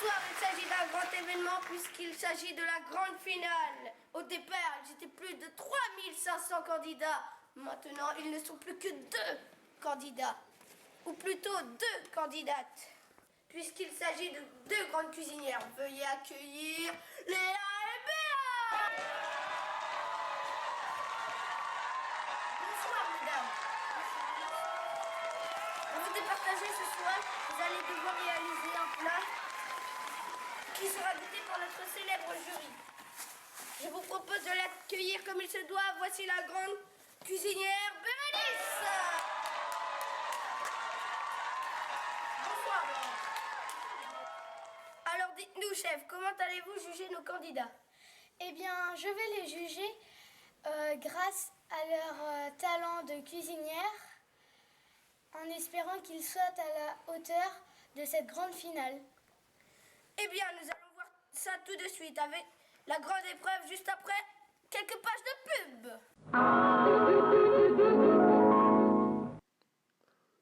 soir, il s'agit d'un grand événement puisqu'il s'agit de la grande finale. Au départ, ils étaient plus de 3500 candidats. Maintenant, ils ne sont plus que 2 candidats. Ou plutôt 2 candidates. Puisqu'il s'agit de 2 grandes cuisinières. Veuillez accueillir Léa et Béa. Bonsoir, mesdames. Pour vous départager ce soir, vous allez devoir réaliser un plat qui sera goûté par notre célèbre jury. Je vous propose de l'accueillir comme il se doit. Voici la grande cuisinière Bérénice. Bonsoir. Alors dites-nous, chef, comment allez-vous juger nos candidats? Eh bien, je vais les juger grâce à leur talent de cuisinière, en espérant qu'ils soient à la hauteur de cette grande finale. Eh bien, nous allons voir ça tout de suite avec la grande épreuve juste après quelques pages de pub.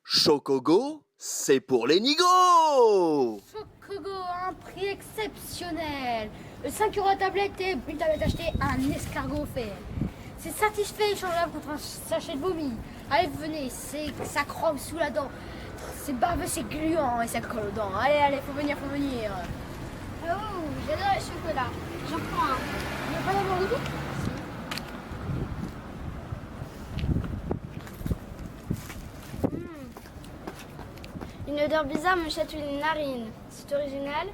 Chocogo, c'est pour les nigauds. Chocogo à un prix exceptionnel. 5 € à tablette et une tablette achetée, un escargot offert. C'est satisfait échangeable contre un sachet de vomi. Allez, venez, ça croque sous la dent. C'est baveux, c'est gluant et ça colle aux dents. Allez, faut venir. Oh, j'adore le chocolat. J'en prends un. Il n'y a pas d'avoir de goût? Une odeur bizarre me chatouille les narines. C'est original.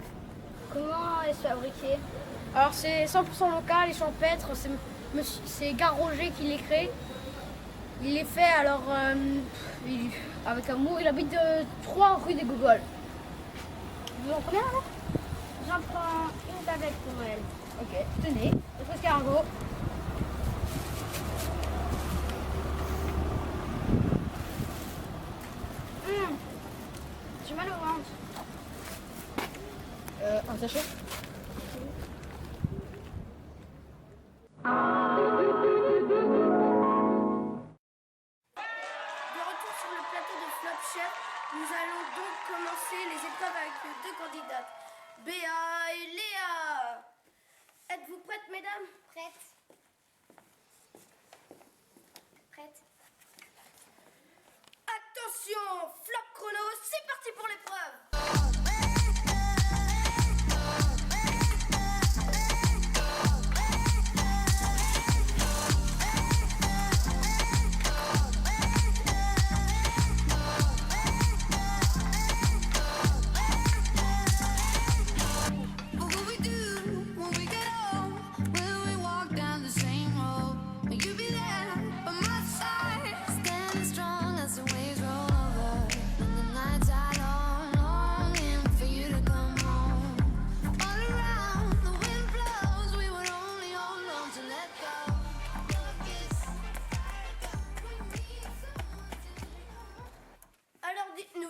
Comment est-ce fabriqué? Alors c'est 100% local et champêtre, c'est Gare Roger qui les crée. Il les fait alors avec amour, il habite 3 rue des Gogoles. Vous en prenez un là? J'en prends une tablette pour elle. Ok, tenez, votre escargot. J'ai mal au ventre. Un sachet? De retour sur le plateau de Flop Chef, nous allons donc commencer les épreuves avec les 2 candidates, Béa et Léa. Êtes-vous prêtes, mesdames? Prête. Prête. Attention, Flop chrono, c'est parti pour l'épreuve.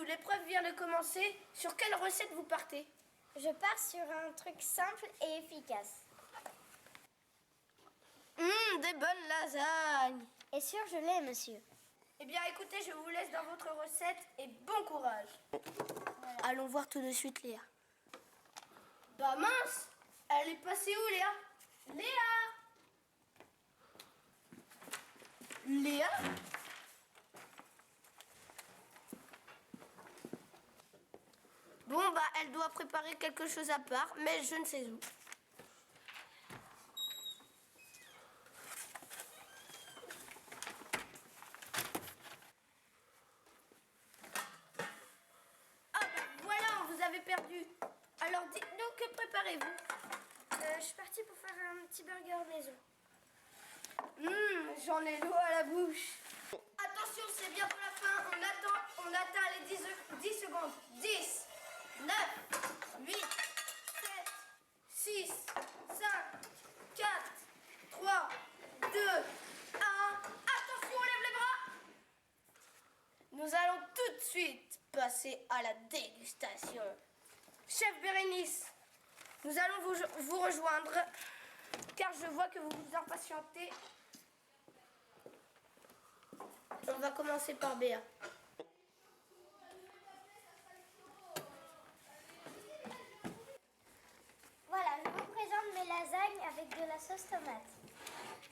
L'épreuve vient de commencer. Sur quelle recette vous partez? Je pars sur un truc simple et efficace. Des bonnes lasagnes. Et surgelé, monsieur. Eh bien, écoutez, je vous laisse dans votre recette et bon courage. Voilà. Allons voir tout de suite Léa. Bah mince, elle est passée où, Léa? Léa? Bon, bah, elle doit préparer quelque chose à part, mais je ne sais où. Ah, bah, voilà, on vous avait perdu. Alors, dites-nous, que préparez-vous? Je suis partie pour faire un petit burger maison. J'en ai l'eau à la bouche. Attention, c'est bientôt la fin. On atteint les 10 secondes. 10, 9, 8, 7, 6, 5, 4, 3, 2, 1. Attention, on lève les bras. Nous allons tout de suite passer à la dégustation. Chef Bérénice, nous allons vous rejoindre car je vois que vous vous impatientez. On va commencer par Béa. la sauce tomate.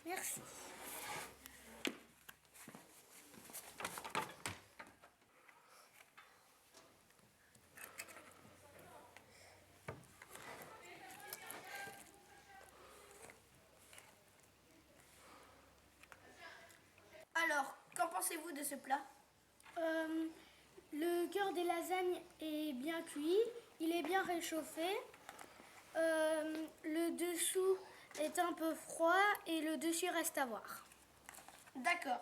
Merci. Alors, qu'en pensez-vous de ce plat? Le cœur des lasagnes est bien cuit, il est bien réchauffé. Le dessous est un peu froid et le dessus reste à voir. D'accord.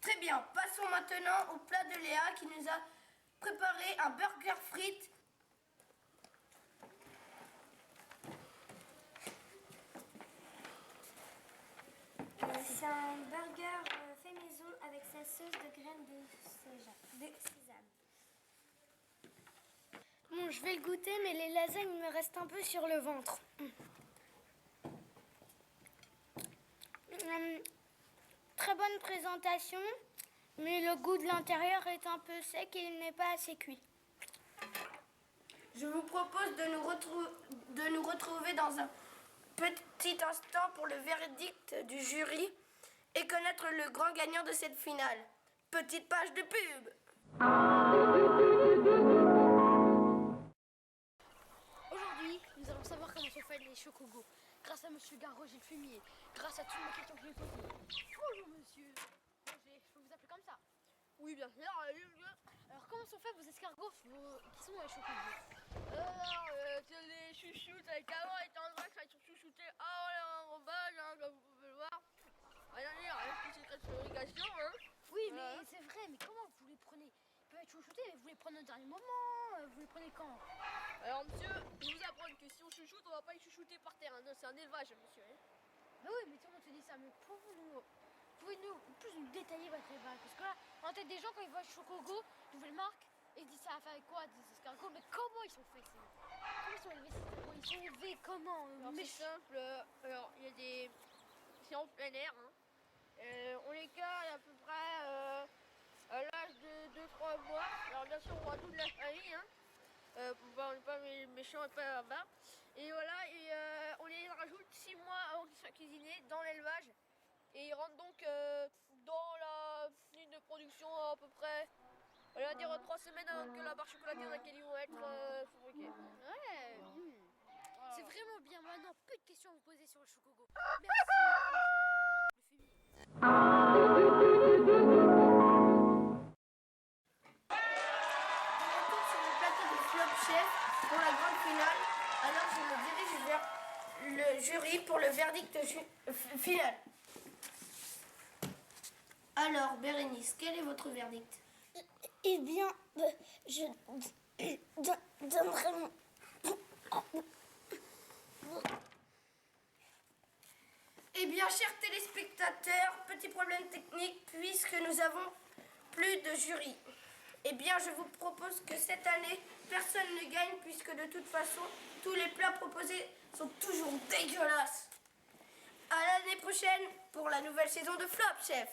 Très bien. Passons maintenant au plat de Léa qui nous a préparé un burger frites. C'est un burger fait maison avec sa sauce de graines de sésame. Bon, je vais le goûter, mais les lasagnes me restent un peu sur le ventre. Très bonne présentation, mais le goût de l'intérieur est un peu sec et il n'est pas assez cuit. Je vous propose de nous retrouver dans un petit instant pour le verdict du jury et connaître le grand gagnant de cette finale. Petite page de pub. Aujourd'hui, nous allons savoir comment sont faits les chocogos. Grâce à Monsieur Garros et le fumier. Grâce à toutes les questions que j'ai posées. Bonjour monsieur. Je peux vous appeler comme ça? Oui, bien sûr. Alors, comment sont faits vos escargots qui sont dans les chocogos? Alors, c'est les chouchoutes avec avant et tendresse, ils sont chouchoutés. Ah, ouais, en emballage, hein, comme vous pouvez le voir. Rien à dire, avec toute cette fabrication, hein. Oui, mais c'est vrai, mais comment vous les prenez? Ils peuvent être chouchoutés, mais vous les prenez au dernier moment, vous les prenez quand? Alors monsieur, je vous apprends que si on chouchoute, on va pas les chouchouter par terre, hein. C'est un élevage monsieur. Hein. Bah oui, mais tout le monde te dit ça, mais pouvez-nous plus nous détailler votre élevage? Parce que là, en tête des gens, quand ils voient Chocogo, nouvelle marque, ils se disent ça a fait avec quoi des escargots? Mais comment ils sont faits? Comment ils sont élevés ces escargots? Ils sont élevés comment? Alors c'est simple, alors il y a des... C'est en plein air, hein. On les garde à peu près à l'âge de 2-3 mois. Alors bien sûr on voit toute la famille, hein. On n'est pas méchants et pas bas. Et voilà, et on les rajoute 6 mois avant qu'ils soient cuisinés dans l'élevage. Et ils rentrent donc dans la ligne de production à peu près, on va dire 3 semaines avant que la barre chocolatée dans laquelle ils vont être fabriqués. Ouais. Voilà. C'est vraiment bien. Maintenant, plus de questions à vous poser sur le Chocogo. Merci. Le fumier. On retourne sur le plateau de Flop Chef pour la grande finale. Alors je me dirige vers le jury pour le verdict final. Alors Bérénice, quel est votre verdict? Eh bien, je donnerai mon... Eh bien, chers téléspectateurs, petit problème technique puisque nous avons plus de jury. Eh bien, je vous propose que cette année, personne ne gagne puisque de toute façon, tous les plats proposés sont toujours dégueulasses. À l'année prochaine pour la nouvelle saison de Flop Chef.